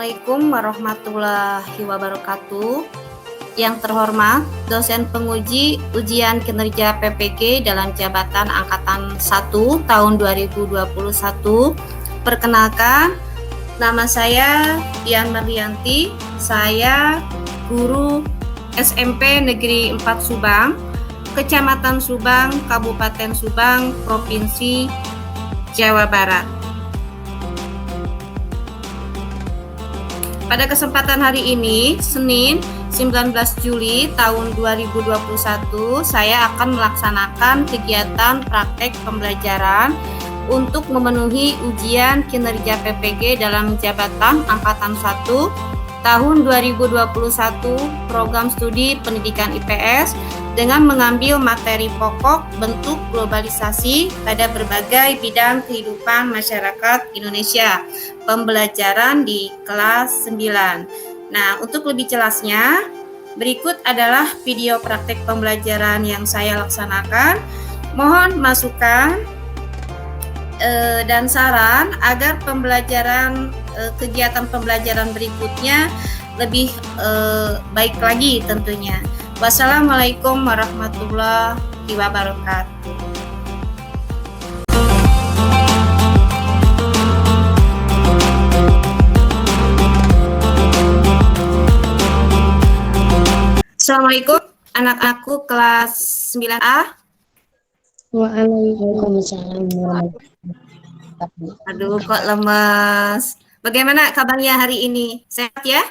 Assalamualaikum warahmatullahi wabarakatuh. Yang terhormat, dosen penguji ujian kinerja PPG dalam jabatan Angkatan 1 tahun 2021. Perkenalkan, nama saya Dian Mardianti. Saya guru SMP Negeri 4 Subang, Kecamatan Subang, Kabupaten Subang, Provinsi Jawa Barat. Pada kesempatan hari ini, Senin 19 Juli tahun 2021, saya akan melaksanakan kegiatan praktek pembelajaran untuk memenuhi ujian kinerja PPG dalam jabatan Angkatan 1 tahun 2021 program studi pendidikan IPS dengan mengambil materi pokok bentuk globalisasi pada berbagai bidang kehidupan masyarakat Indonesia, pembelajaran di kelas 9. Nah, untuk lebih jelasnya, berikut adalah video praktek pembelajaran yang saya laksanakan. Mohon masukan dan saran agar kegiatan pembelajaran berikutnya lebih baik lagi tentunya. Wassalamualaikum warahmatullahi wabarakatuh. Assalamualaikum anak-anakku kelas 9A. Waalaikumsalam. Aduh, kok lemas. Bagaimana kabarnya hari ini? Sehat ya?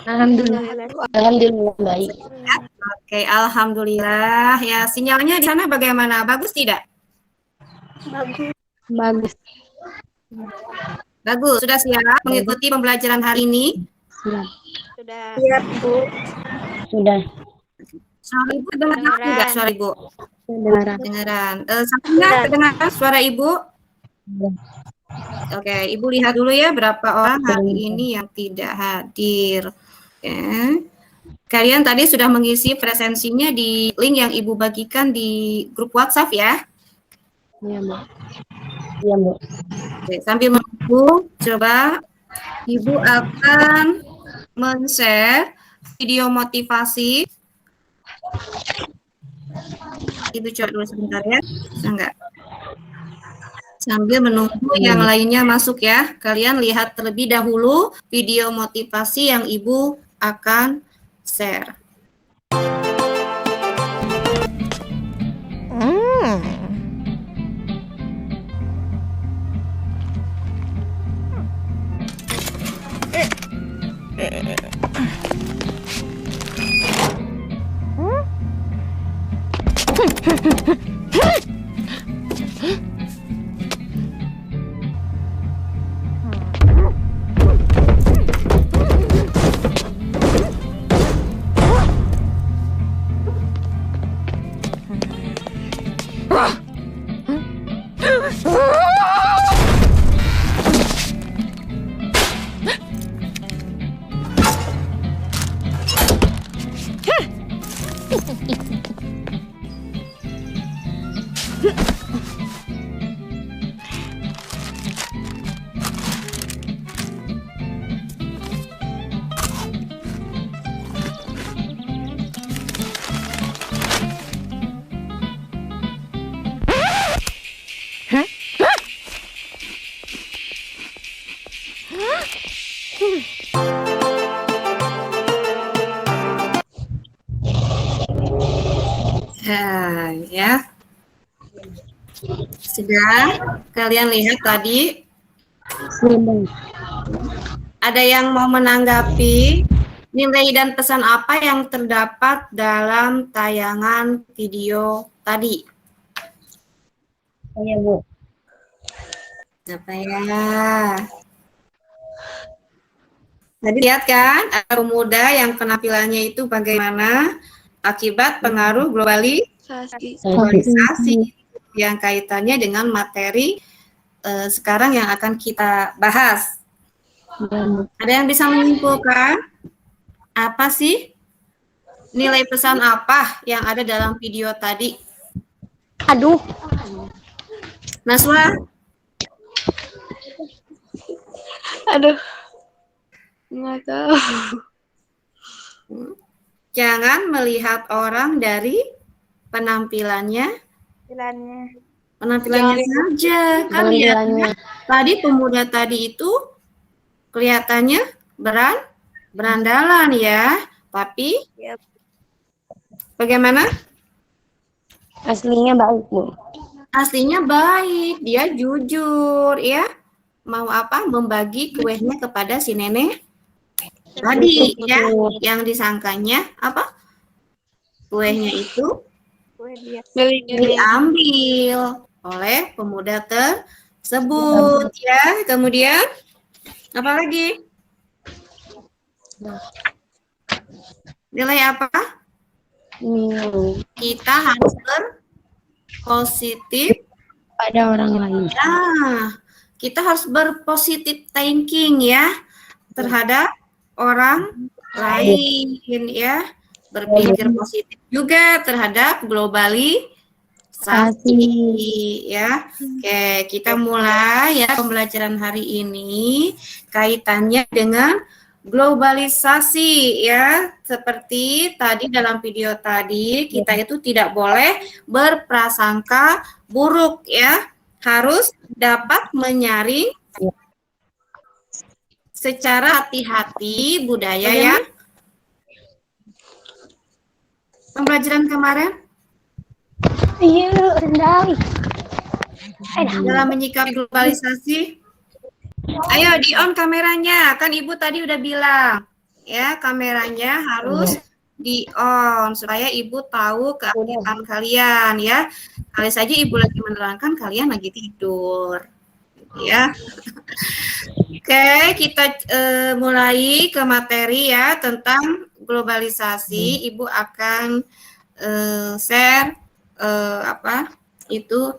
Alhamdulillah baik. Oke, alhamdulillah. Ya, sinyalnya di sana bagaimana? Bagus tidak? Bagus. Bagus. Sudah siap mengikuti pembelajaran hari ini? Sudah. Siap, Bu. Sudah. Suara Ibu dengar tidak suara Ibu? Kedengaran. Sampingnya kedengaran suara Ibu? Oke, Ibu lihat dulu ya berapa orang hari ini yang tidak hadir. Oke. Kalian tadi sudah mengisi presensinya di link yang Ibu bagikan di grup WhatsApp ya? Iya, Bu. Iya, Bu. Oke, sambil menunggu, coba Ibu akan men-share video motivasi. Ibu coba dulu sebentar ya, bisa nggak? Sambil menunggu yang lainnya masuk ya. Kalian lihat terlebih dahulu video motivasi yang Ibu akan share. Ya. Sudah kalian lihat tadi? Ada yang mau menanggapi nilai dan pesan apa yang terdapat dalam tayangan video tadi? Iya, Bu. Apa ya? Tadi lihat kan, ada pemuda yang penampilannya itu bagaimana akibat pengaruh globalisasi yang kaitannya dengan materi sekarang yang akan kita bahas. Ada yang bisa menyimpulkan apa sih nilai pesan apa yang ada dalam video tadi? Aduh. Naswa? Aduh. Nggak tahu. Jangan melihat orang dari penampilannya saja. Kan ya, Penampilannya. tadi pemuda tadi itu kelihatannya berandalan ya, tapi Yap. bagaimana? Aslinya baik, Bu. Aslinya baik, dia jujur ya. Mau apa? Membagi kuenya kepada si nenek tadi ya. Yang disangkanya apa? Kuenya itu diambil oleh pemuda tersebut ya. Kemudian apa lagi? Nilai apa? Kita harus berpositif Pada orang lain. Nah, kita harus berpositif thinking ya terhadap orang lain ya. Berpikir positif juga terhadap globalisasi ya. Oke, kita mulai ya pembelajaran hari ini kaitannya dengan globalisasi ya. Seperti tadi dalam video tadi, kita itu tidak boleh berprasangka buruk ya. Harus dapat menyaring secara hati-hati budaya ya. Pembelajaran kemarin Iya, rendah. dalam menyikapi globalisasi. Ayo di on kameranya, kan Ibu tadi udah bilang ya kameranya harus di on supaya Ibu tahu keaktifan kalian ya. Kali saja Ibu lagi menerangkan, kalian lagi tidur ya. Oke, kita mulai ke materi ya tentang globalisasi. Ibu akan share apa itu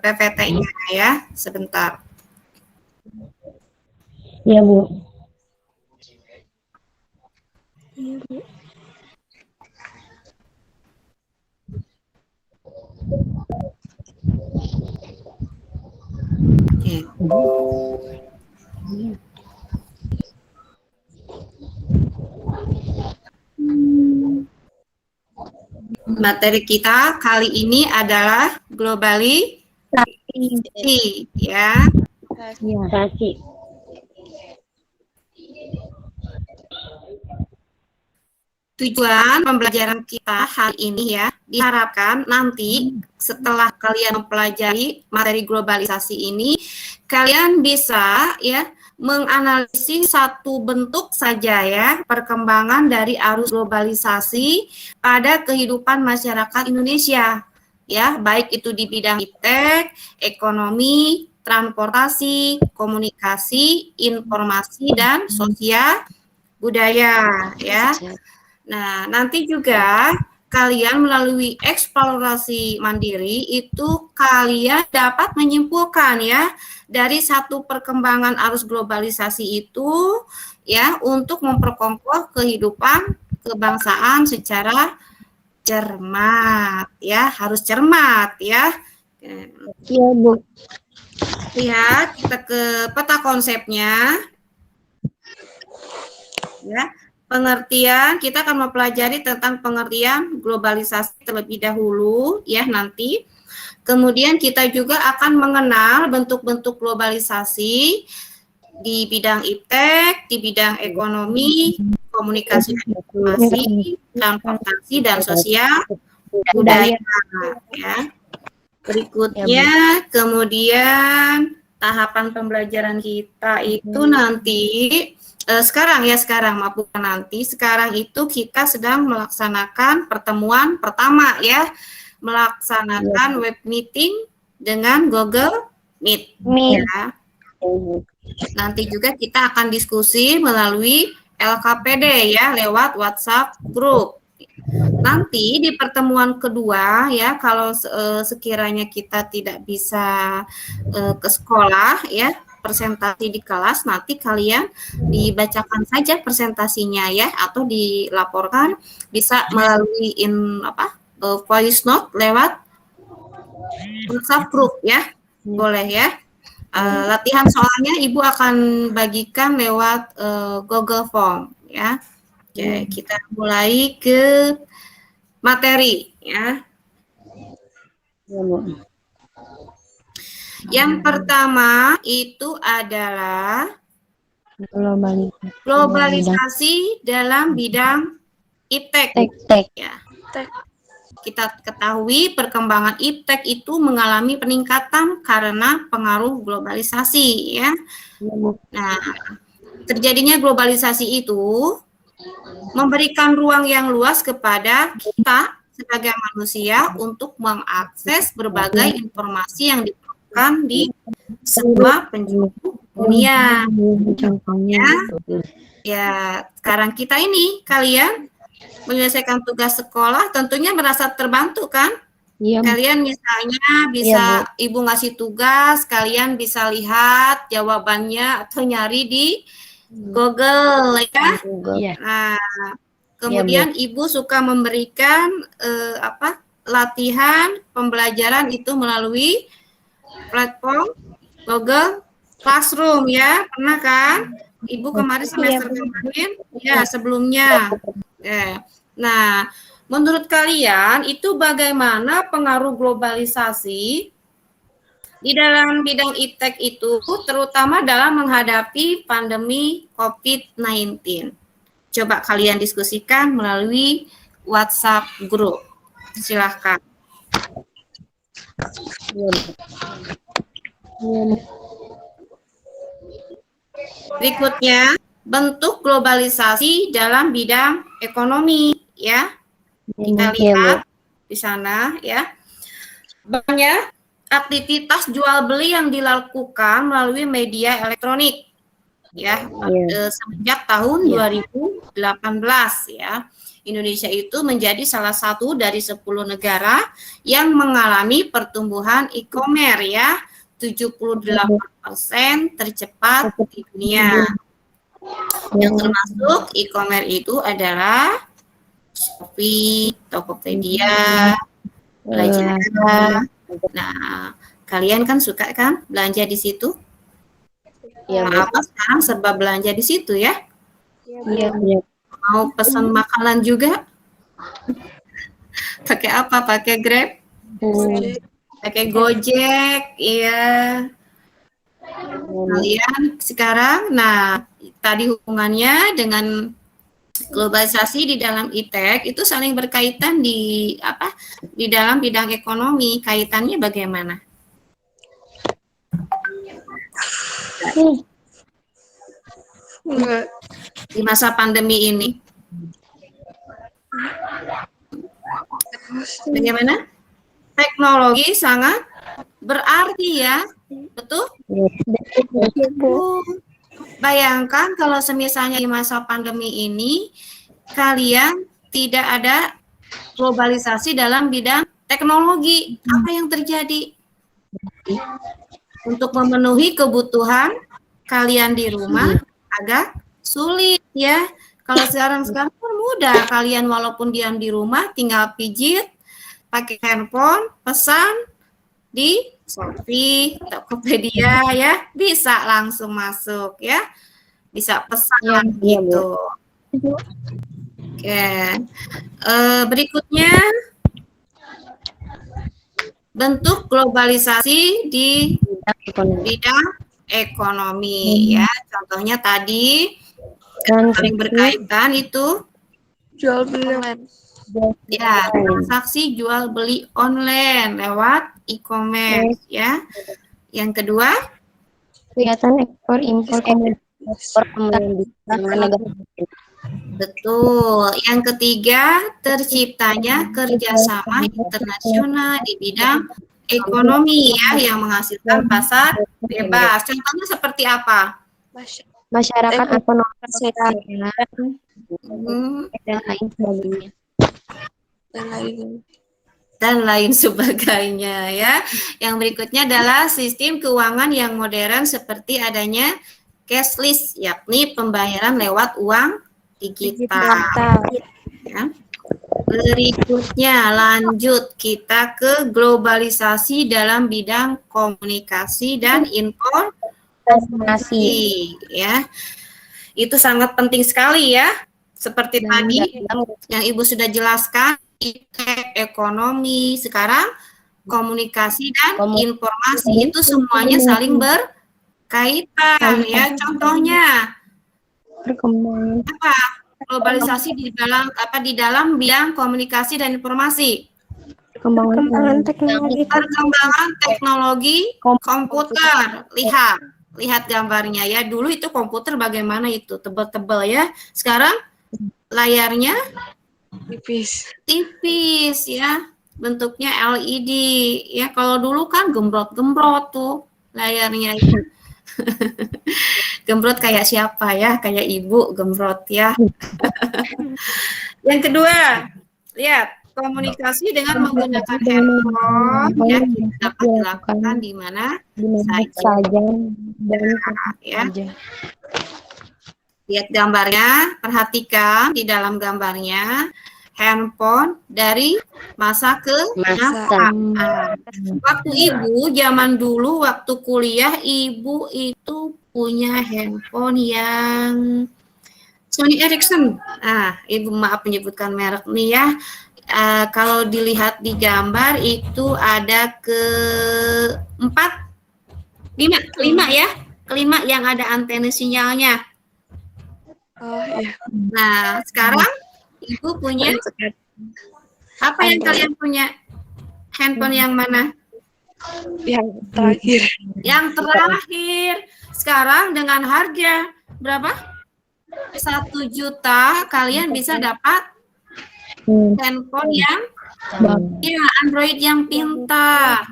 PPT-nya ya sebentar. Iya, Bu. Oke. Materi kita kali ini adalah globalisasi ya. Globalisasi. Tujuan pembelajaran kita hari ini ya, diharapkan nanti setelah kalian mempelajari materi globalisasi ini, kalian bisa ya menganalisis satu bentuk saja ya perkembangan dari arus globalisasi pada kehidupan masyarakat Indonesia. Ya, baik itu di bidang iptek, ekonomi, transportasi, komunikasi, informasi dan sosial budaya ya. Nah, nanti juga kalian melalui eksplorasi mandiri itu kalian dapat menyimpulkan ya dari satu perkembangan arus globalisasi itu ya untuk memperkokoh kehidupan kebangsaan secara cermat ya, harus cermat ya. Iya, Bu. Lihat kita ke peta konsepnya ya. Pengertian, kita akan mempelajari tentang pengertian globalisasi terlebih dahulu ya nanti. Kemudian kita juga akan mengenal bentuk-bentuk globalisasi di bidang iptek, di bidang ekonomi, komunikasi dan informasi, transportasi dan sosial budaya ya. Berikutnya kemudian tahapan pembelajaran kita itu nanti sekarang maaf bukan nanti, sekarang itu kita sedang melaksanakan pertemuan pertama ya, melaksanakan web meeting dengan Google Meet. Ya. Nanti juga kita akan diskusi melalui LKPD ya, lewat WhatsApp group. Nanti di pertemuan kedua ya, kalau sekiranya kita tidak bisa ke sekolah ya, presentasi di kelas, nanti kalian dibacakan saja presentasinya ya, atau dilaporkan bisa melalui voice note lewat WhatsApp group ya, boleh ya. Latihan soalnya Ibu akan bagikan lewat Google Form ya. Oke, kita mulai ke materi ya. Ya, Bu. Yang pertama itu adalah globalisasi dalam bidang iptek. Ya. Kita ketahui perkembangan iptek itu mengalami peningkatan karena pengaruh globalisasi ya. Nah, terjadinya globalisasi itu memberikan ruang yang luas kepada kita sebagai manusia untuk mengakses berbagai informasi yang diperlukan di semua penjuru dunia. Contohnya, ya sekarang kita ini kalian menyelesaikan tugas sekolah tentunya merasa terbantu kan? Iya, Kalian misalnya bisa Ibu ngasih tugas, kalian bisa lihat jawabannya atau nyari di Google ya. Iya. Nah, kemudian Ibu suka memberikan latihan pembelajaran itu melalui platform Google Classroom ya, pernah kan? Ibu kemarin semester kemarin ya sebelumnya. Nah, menurut kalian itu bagaimana pengaruh globalisasi di dalam bidang iptek itu, terutama dalam menghadapi pandemi COVID-19? Coba kalian diskusikan melalui WhatsApp group. Silahkan. Berikutnya, bentuk globalisasi dalam bidang ekonomi ya. Kita lihat di sana ya. Banyak aktivitas jual beli yang dilakukan melalui media elektronik ya. Sejak tahun 2018 ya. Indonesia itu menjadi salah satu dari 10 negara yang mengalami pertumbuhan e-commerce ya. 78% tercepat di dunia. Yang termasuk e-commerce itu adalah Shopee, Tokopedia, Lazada. Nah, kalian kan suka kan belanja di situ? Iya, apa sekarang serba belanja di situ ya? Iya. Mau pesan makanan juga? Pakai apa? Pakai Grab? Pakai Gojek, iya. Kalian sekarang, nah tadi hubungannya dengan globalisasi di dalam iptek itu saling berkaitan di dalam bidang ekonomi, kaitannya bagaimana? Di masa pandemi ini, bagaimana? Teknologi sangat berarti ya, betul? Bayangkan kalau semisalnya di masa pandemi ini kalian tidak ada globalisasi dalam bidang teknologi, apa yang terjadi? Untuk memenuhi kebutuhan kalian di rumah agak sulit ya. Kalau sekarang pun mudah, kalian walaupun diam di rumah tinggal pijit pakai handphone, pesan di Shopee, Tokopedia ya, bisa langsung masuk ya, bisa pesan gitu. Oke, berikutnya bentuk globalisasi di bidang ekonomi ya. Contohnya tadi yang paling berkaitan itu jual beli online. Ya, transaksi jual beli online lewat e-commerce ya. Yang kedua, kegiatan ekspor impor komoditas negara. Betul. Yang ketiga, terciptanya kerjasama internasional di bidang ekonomi ya yang menghasilkan pasar bebas. Contohnya seperti apa? Masyarakat ekonomi dan lain sebagainya. Dan lain sebagainya ya. Yang berikutnya adalah sistem keuangan yang modern seperti adanya cashless, yakni pembayaran lewat uang digital. Ya. Berikutnya lanjut kita ke globalisasi dalam bidang komunikasi dan informasi ya. Itu sangat penting sekali ya. Seperti tadi yang Ibu sudah jelaskan, ekonomi, sekarang komunikasi dan informasi itu semuanya saling berkaitan ya. Contohnya apa? Globalisasi di dalam bidang komunikasi dan informasi. Perkembangan teknologi komputer. Lihat gambarnya ya. Dulu itu komputer bagaimana itu, tebal-tebal ya. Sekarang layarnya tipis ya. Bentuknya LED ya. Kalau dulu kan gembrot-gembrot tuh layarnya ya. Gembrot kayak siapa ya? Kayak Ibu gembrot ya. Yang kedua, lihat komunikasi dengan menggunakan handphone ya, kita dapat dilakukan di mana saja ya. Lihat gambarnya, perhatikan di dalam gambarnya handphone dari masa ke masa. Waktu Ibu zaman dulu waktu kuliah, Ibu itu punya handphone yang Sony Ericsson. Ibu maaf menyebutkan merek nih ya. Kalau dilihat di gambar itu ada kelima ya. Kelima yang ada antena sinyalnya. Oh iya. Nah, sekarang Ibu punya apa yang kalian punya? Handphone yang mana? Yang terakhir. Yang terakhir. Sekarang dengan harga berapa? 1 juta kalian bisa dapat handphone yang ya Android yang pintar.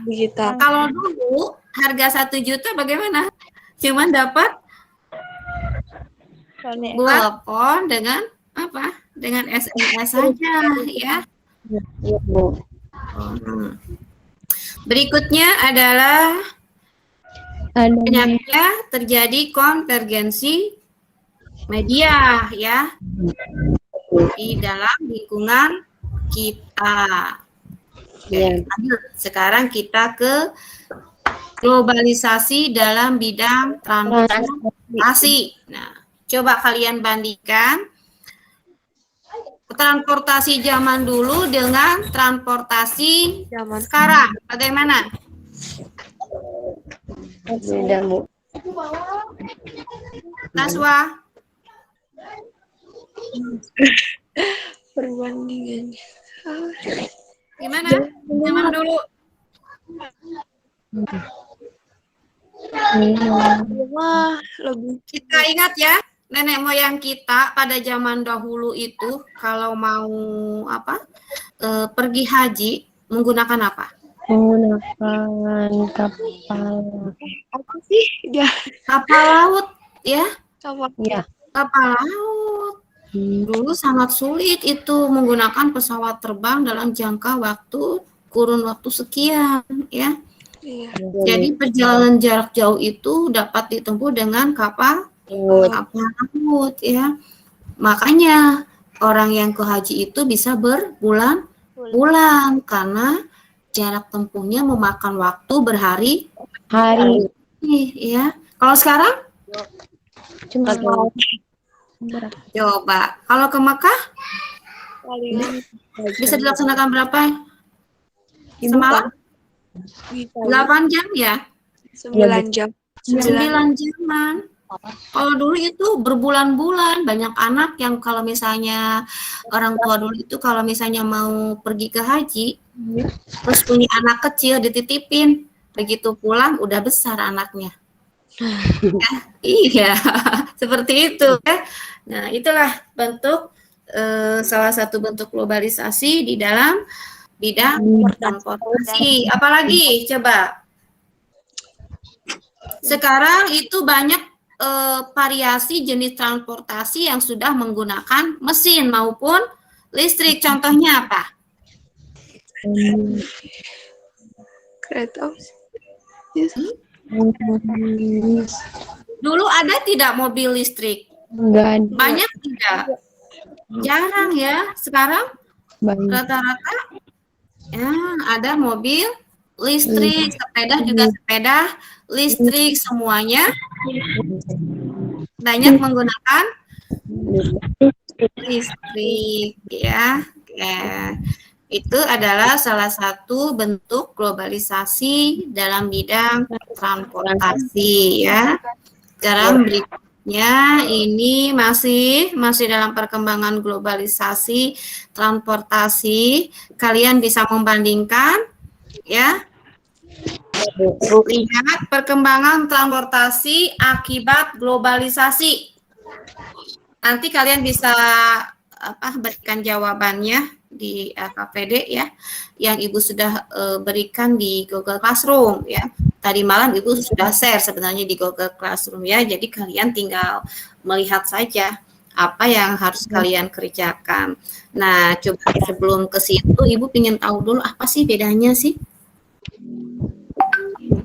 Kalau dulu harga 1 juta bagaimana? Cuman dapat telepon dengan apa? Dengan SMS saja ya. Berikutnya adalah banyaknya terjadi konvergensi media ya di dalam lingkungan kita. Lanjut. Sekarang kita ke globalisasi dalam bidang transportasi. Nah, coba kalian bandingkan transportasi zaman dulu dengan transportasi sekarang. Bagaimana? Beda, Bu. Naswa? Perbandingan. Gimana? Zaman dulu. Kita ingat ya, nenek moyang kita pada zaman dahulu itu kalau mau pergi haji menggunakan apa? Menggunakan kapal. Apa sih? Kapal laut ya? Ya. Kapal laut. Dulu sangat sulit itu menggunakan pesawat terbang dalam jangka waktu kurun waktu sekian ya. Iya. Jadi perjalanan jarak jauh itu dapat ditempuh dengan kapal laut ya. Makanya orang yang ke haji itu bisa berbulan-bulan karena jarak tempuhnya memakan waktu berhari-hari ya. Kalau sekarang Cuma coba kalau ke Mekah bisa dilaksanakan berapa? Semalam? 8 jam ya? 9 jam. 9 jaman. Kalau dulu itu berbulan-bulan, banyak anak yang kalau misalnya orang tua dulu itu kalau misalnya mau pergi ke haji, terus punya anak kecil dititipin, begitu pulang udah besar anaknya. Iya, seperti itu ya. Nah, itulah bentuk salah satu bentuk globalisasi di dalam bidang transportasi. Apalagi coba. Sekarang itu banyak variasi jenis transportasi yang sudah menggunakan mesin maupun listrik. Contohnya apa? Kereta. Dulu ada tidak mobil listrik? enggak ada. Banyak tidak? Jarang ya. Sekarang Baik. Rata-rata ya ada mobil listrik, sepeda juga sepeda listrik, semuanya banyak menggunakan listrik ya. Itu adalah salah satu bentuk globalisasi dalam bidang transportasi ya. Sekarang berikutnya ini masih dalam perkembangan globalisasi transportasi. Kalian bisa membandingkan ya. Lihat perkembangan transportasi akibat globalisasi. Nanti kalian bisa berikan jawabannya di KPD ya, yang Ibu sudah berikan di Google Classroom ya. Tadi malam Ibu sudah share sebenarnya di Google Classroom ya, jadi kalian tinggal melihat saja apa yang harus kalian kerjakan. Nah, coba sebelum ke situ Ibu ingin tahu dulu apa sih bedanya sih?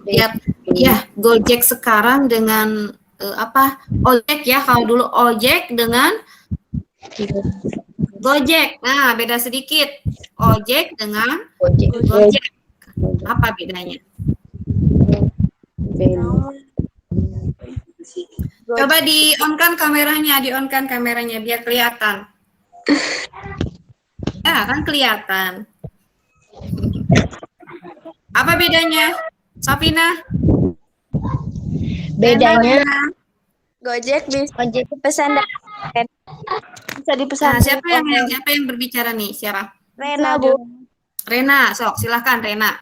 Lihat ya, Gojek sekarang dengan ojek ya, kalau dulu ojek dengan Gojek. Nah, beda sedikit. Ojek dengan Gojek. Apa bedanya? Coba di-on-kan kameranya, biar kelihatan. Ya, kan kelihatan. Apa bedanya? Safina? Bedanya Gojek bisa ojek pesan dan bisa dipesan. Nah, siapa yang berbicara nih? Siapa? Rena, Bu. Rena, sok silahkan Rena.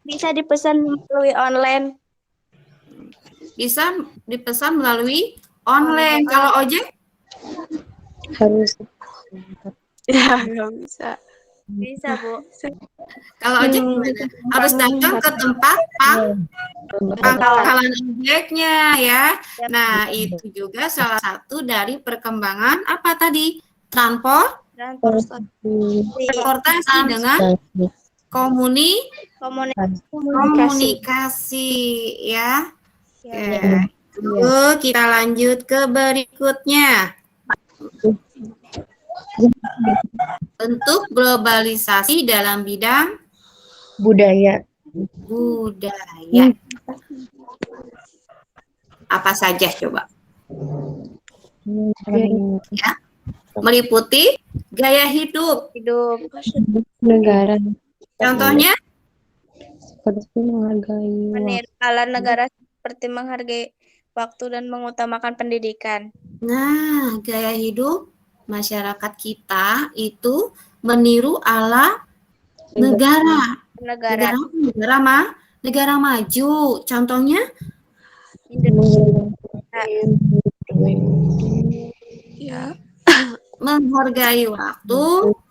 Bisa dipesan melalui online. Bisa dipesan melalui online. Kalau ojek? harus Ya, nggak bisa. Bisa, Bu. Kalau ojek gimana? Harus datang ke tempat pangkalan ojeknya ya. Nah, itu juga salah satu dari perkembangan apa tadi? Transportasi dengan komunikasi ya. Oke, kita lanjut ke berikutnya. Bentuk globalisasi dalam bidang budaya. Apa saja coba? Ya. Meliputi gaya hidup. Negara. Contohnya? Seperti menghargai Ala negara seperti menghargai waktu dan mengutamakan pendidikan. Nah, gaya hidup masyarakat kita itu meniru ala negara maju. Contohnya? Ya. Menghargai waktu,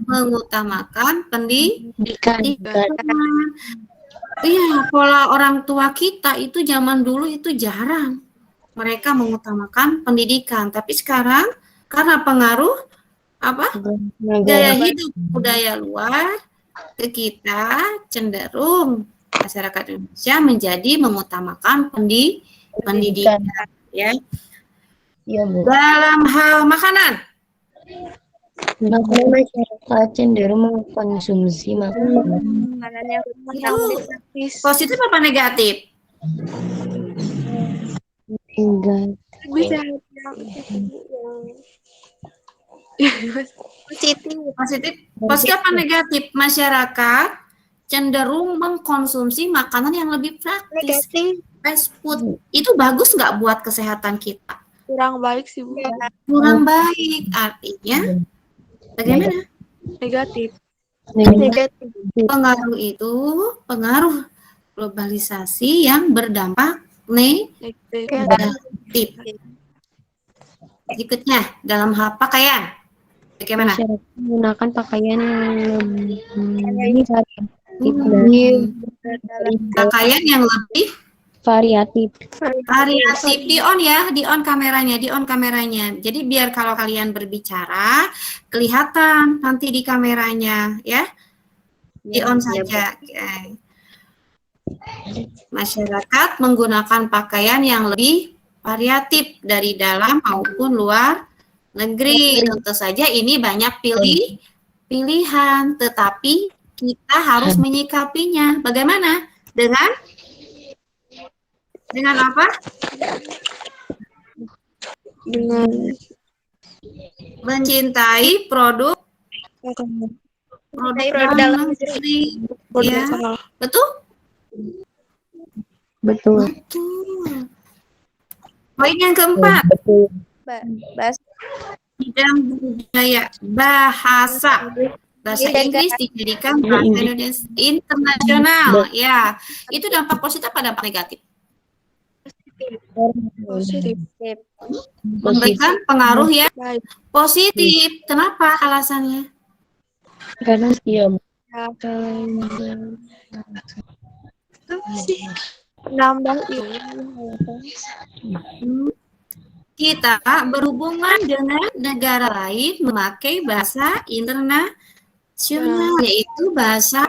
mengutamakan pendidikan. Iya, pola orang tua kita itu zaman dulu itu jarang. Mereka mengutamakan pendidikan, tapi sekarang karena pengaruh gaya hidup budaya luar ke kita, cenderung masyarakat Indonesia menjadi mengutamakan pendidikan ya. Iya, Bu. Dalam hal makanan, masyarakat cenderung mengkonsumsi makanan yang positif apa negatif? Bisa positif apa negatif? Masyarakat cenderung mengkonsumsi makanan yang lebih praktis. Fast food itu bagus nggak buat kesehatan kita? Kurang baik sih, Bu. Kurang baik, artinya bagaimana? Negatif. Pengaruh globalisasi yang berdampak negatif. Berikutnya, dalam hal pakaian, bagaimana? Menggunakan pakaian yang lebih variatif. Di on kameranya. Jadi biar kalau kalian berbicara kelihatan nanti di kameranya ya. Di on saja. Okay. Masyarakat menggunakan pakaian yang lebih variatif dari dalam maupun luar negeri. Tentu saja ini banyak pilihan, tetapi kita harus menyikapinya. Bagaimana? Dengan apa? Dengan Mencintai produk dalam negeri. Ya, betul? Betul. Betul. Poin yang keempat, bidang budaya, bahasa Inggris dijadikan bahasa Indonesia internasional. Ya, itu dampak positif apa dampak negatif? positif. Memberikan pengaruh yang positif. Kenapa alasannya? Karena Nambah Kita berhubungan dengan negara lain memakai bahasa internasional, yaitu bahasa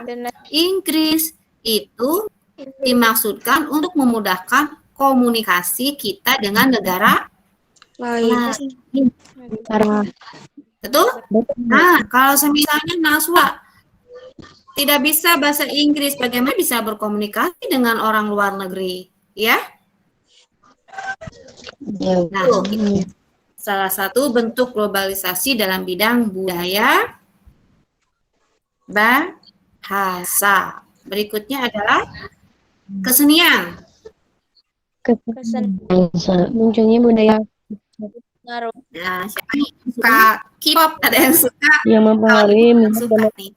Inggris. Itu dimaksudkan untuk memudahkan komunikasi kita dengan negara lain. Betul? Nah, kalau misalnya Naswa tidak bisa bahasa Inggris, bagaimana bisa berkomunikasi dengan orang luar negeri? Ya? Nah, itu salah satu bentuk globalisasi dalam bidang budaya bahasa. Berikutnya adalah kesenian. munculnya budaya Nah, siapa yang suka K-pop? Ada yang suka? yang mempengaruhi Suka nih.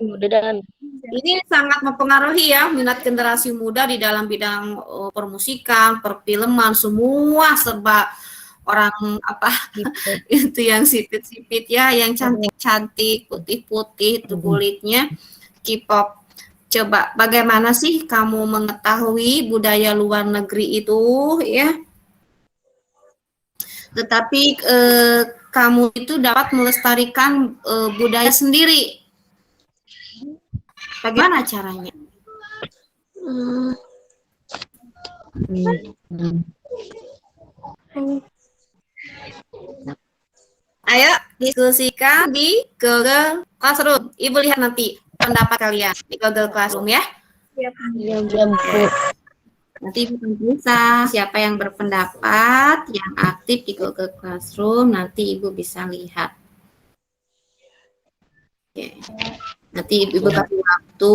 muda dan Ini sangat mempengaruhi ya minat generasi muda di dalam bidang permusikan, perfilman, semua serba orang apa itu yang sipit-sipit ya, yang cantik-cantik, putih-putih itu kulitnya, K-pop. Coba bagaimana sih kamu mengetahui budaya luar negeri itu ya? Tetapi kamu itu dapat melestarikan budaya sendiri. Bagaimana caranya? Ayo diskusikan di Google Classroom. Ibu lihat nanti pendapat kalian di Google Classroom ya. Nanti Ibu bisa siapa yang berpendapat, yang aktif di Google Classroom, nanti Ibu bisa lihat. Oke. Nanti Ibu kasih waktu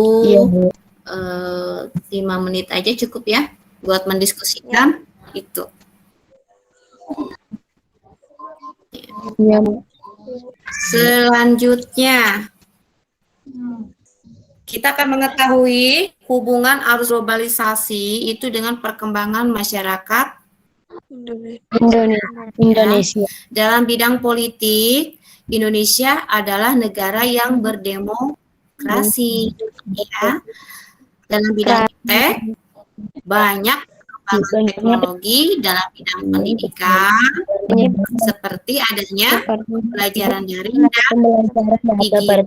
5 menit aja cukup ya buat mendiskusikan itu. Selanjutnya kita akan mengetahui hubungan arus globalisasi itu dengan perkembangan masyarakat Indonesia. Dalam bidang politik, Indonesia adalah negara yang berdemokrasi. Ya. Dalam bidang tech, banyak perkembangan teknologi dalam bidang pendidikan, seperti adanya pembelajaran daring dan digital.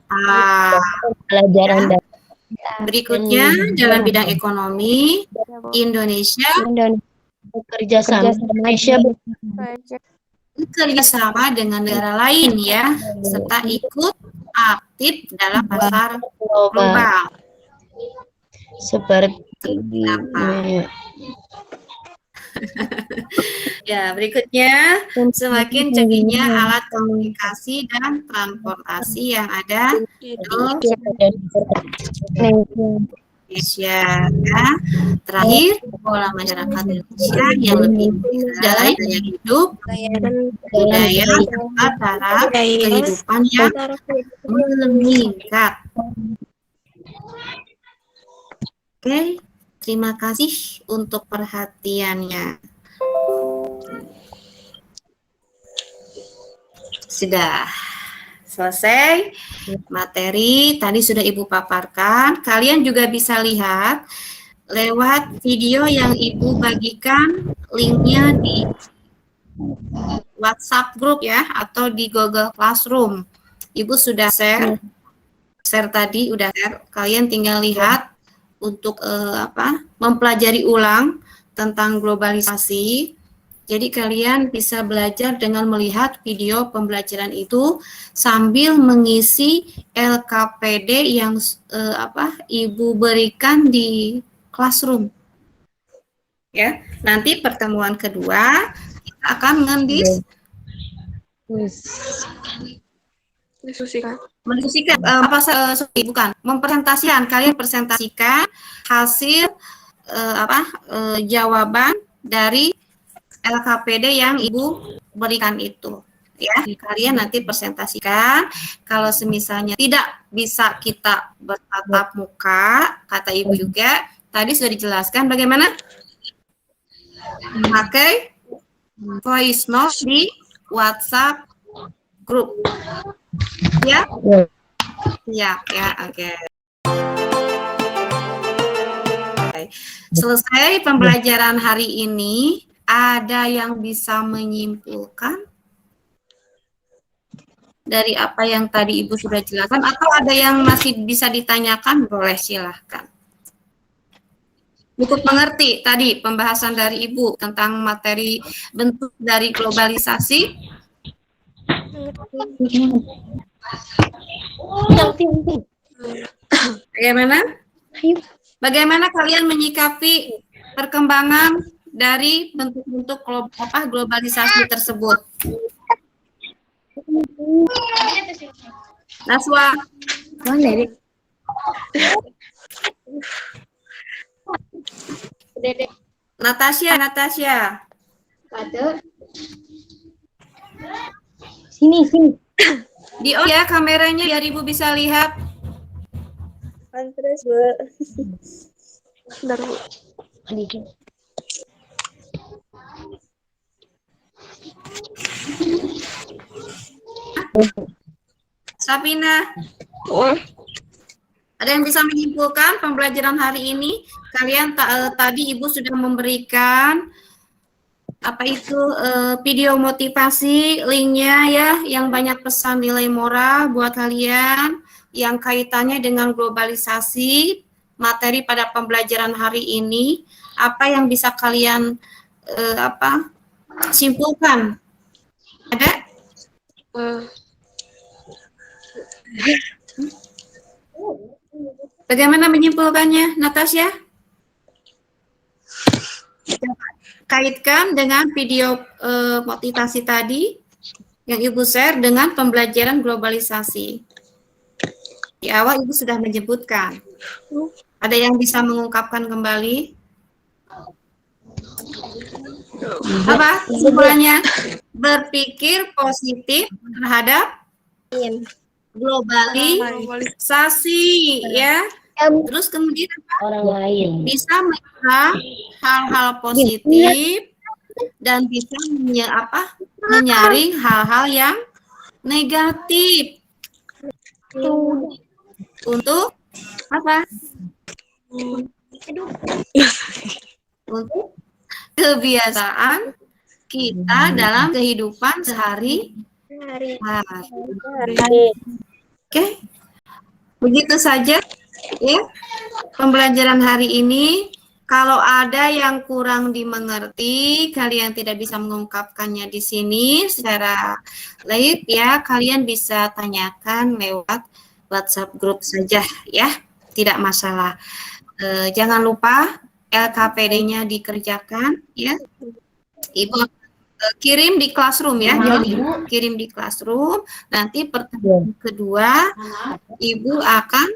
Berikutnya, dalam bidang ekonomi, Indonesia Kerjasama dengan negara lain ya, serta ikut aktif dalam pasar global. Seperti Ya, berikutnya semakin canggihnya alat komunikasi dan transportasi yang ada di Indonesia. Ya. Terakhir, pola masyarakat Indonesia yang lebih dalam daya hidup, budaya, serta cara kehidupan yang meningkat. Oke, terima kasih untuk perhatiannya. Sudah selesai materi, tadi sudah Ibu paparkan. Kalian juga bisa lihat lewat video yang Ibu bagikan, linknya di WhatsApp group ya, atau di Google Classroom. Ibu sudah share tadi, udah share. Kalian tinggal lihat untuk mempelajari ulang tentang globalisasi. Jadi kalian bisa belajar dengan melihat video pembelajaran itu sambil mengisi LKPD yang Ibu berikan di classroom. Ya, nanti pertemuan kedua kita akan mendiskusikan mempresentasikan. Kalian presentasikan hasil jawaban dari LKPD yang Ibu berikan itu. Ya, kalian nanti presentasikan. Kalau semisalnya tidak bisa kita bertatap muka, kata Ibu juga, tadi sudah dijelaskan bagaimana memakai voice note di WhatsApp grup. Ya? Ya, oke. Selesai pembelajaran hari ini, ada yang bisa menyimpulkan dari apa yang tadi Ibu sudah jelaskan, atau ada yang masih bisa ditanyakan? Boleh, silahkan. Cukup mengerti tadi pembahasan dari Ibu tentang materi bentuk dari globalisasi? Bagaimana? Bagaimana kalian menyikapi perkembangan dari bentuk-bentuk globalisasi tersebut? Naswa. Natasha. Sini. Di on ya kameranya biar Ibu bisa lihat. Terus, Bu. Bentar, Bu. Sapina. Ada yang bisa menyimpulkan pembelajaran hari ini? Kalian tadi Ibu sudah memberikan video motivasi, linknya ya, yang banyak pesan nilai moral buat kalian, yang kaitannya dengan globalisasi, materi pada pembelajaran hari ini. Apa yang bisa kalian simpulkan? Ada? Bagaimana menyimpulkannya, Natasha? Kaitkan dengan video motivasi tadi yang Ibu share dengan pembelajaran globalisasi. Di awal Ibu sudah menyebutkan. Ada yang bisa mengungkapkan kembali? Apa kesimpulannya? Berpikir positif terhadap globalisasi, ya. Terus kemudian Orang lain. bisa melihat hal-hal positif dan bisa menyaring hal-hal yang negatif. Untuk apa? Untuk kebiasaan kita dalam kehidupan sehari-hari. Oke, begitu saja ya pembelajaran hari ini. Kalau ada yang kurang dimengerti, kalian tidak bisa mengungkapkannya di sini secara live ya, kalian bisa tanyakan lewat WhatsApp grup saja ya, tidak masalah. Jangan lupa LKPD-nya dikerjakan ya. Ibu kirim di classroom ya, Ibu kirim di classroom. Nanti pertemuan kedua Ibu akan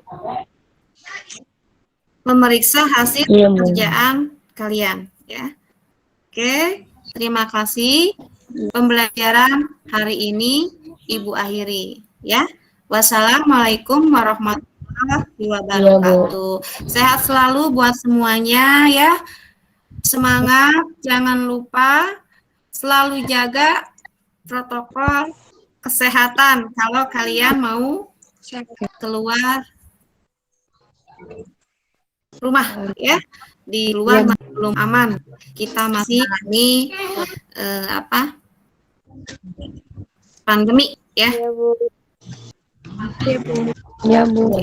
memeriksa hasil pekerjaan kalian ya. Oke, terima kasih. Pembelajaran hari ini Ibu akhiri ya. Wassalamualaikum warahmatullahi wabarakatuh. Sehat selalu buat semuanya ya. Semangat, jangan lupa selalu jaga protokol kesehatan kalau kalian mau keluar rumah ya. Di luar masih belum aman, kita masih ini pandemi ya. Ya, Bu. Ya, Bu.